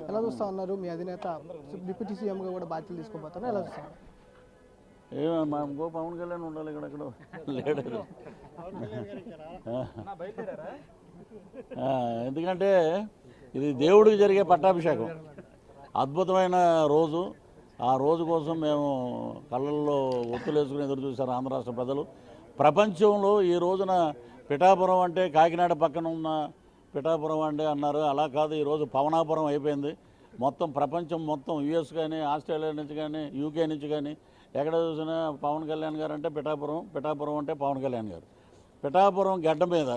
ఎలా చూస్తా ఉన్నారు మీ అధినేత డిప్యూటీ సీఎంగా కూడా బాధ్యతలు తీసుకోబోతున్నారు ఎలా చూస్తా ఉన్నారు? మా ఇంకో పవన్ కళ్యాణ్ ఉండాలి ఇక్కడ లేడరు ఎందుకంటే ఇది దేవుడికి జరిగే పట్టాభిషేకం అద్భుతమైన రోజు. ఆ రోజు కోసం మేము కళ్ళల్లో ఒత్తులు వేసుకుని ఎదురు చూశారు ఆంధ్ర రాష్ట్ర ప్రజలు. ప్రపంచంలో ఈ రోజున పిఠాపురం అంటే కాకినాడ పక్కన ఉన్న పిఠాపురం అంటే అన్నారు. అలా కాదు, ఈరోజు పవనాపురం అయిపోయింది. మొత్తం ప్రపంచం మొత్తం యుఎస్ కానీ ఆస్ట్రేలియా నుంచి కానీ యూకే నుంచి కానీ ఎక్కడ చూసినా పవన్ కళ్యాణ్ గారు అంటే పిఠాపురం, పిఠాపురం అంటే పవన్ కళ్యాణ్ గారు. పిఠాపురం గడ్డ మీద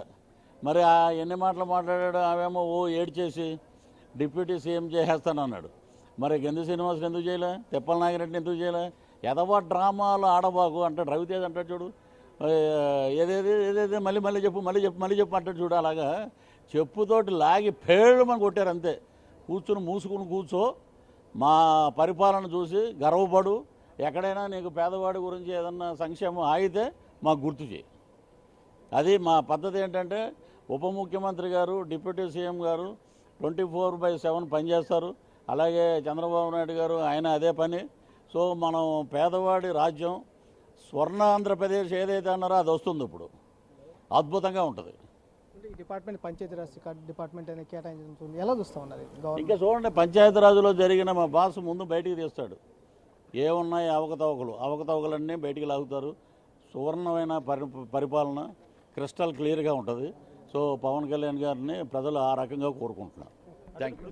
మరి ఎన్ని మాటలు మాట్లాడాడు. ఆమెమో ఏడ్చేసి డిప్యూటీ సీఎం చేసేస్తానన్నాడు. మరి గెంది శ్రీనివాసులు ఎందుకు చేయలే, తిప్పల నాగిరెడ్డిని ఎందుకు చేయలే? ఎదవా డ్రామాలు ఆడబాకు అంటాడు రవితేజ్ అంటాడు చూడు. ఏదేదే మళ్ళీ చెప్పు అంటాడు చూడు. అలాగా చెప్పుతోటి లాగి పేళ్ళమని కొట్టారు అంతే. మూసుకుని కూర్చో, మా పరిపాలన చూసి గర్వపడు. ఎక్కడైనా నీకు పేదవాడి గురించి ఏదన్నా సంక్షేమం ఆగితే మాకు గుర్తు చేయి. అది మా పద్ధతి. ఏంటంటే ఉప ముఖ్యమంత్రి గారు డిప్యూటీ సీఎం గారు 24/7 పనిచేస్తారు. అలాగే చంద్రబాబు నాయుడు గారు ఆయన అదే పని. సో మనం పేదవాడి రాజ్యం స్వర్ణ ఆంధ్రప్రదేశ్ ఏదైతే అన్నారో అది వస్తుంది. ఇప్పుడు అద్భుతంగా ఉంటుంది. డిపార్ట్మెంట్ పంచాయతీరాజ్ డిపార్ట్మెంట్ అనేది కేటాయించుంది. ఎలా చూస్తూ ఉన్నారు? ఇంకా చూడండి, పంచాయతీరాజులో జరిగిన మా బాస్ ముందు బయటికి తీస్తాడు. ఏమున్నాయి అవకతవకలన్నీ బయటికి లాగుతారు. సువర్ణమైన పరిపాలన క్రిస్టల్ క్లియర్గా ఉంటుంది. సో పవన్ కళ్యాణ్ గారిని ప్రజలు ఆ రకంగా కోరుకుంటున్నారు. Thank you.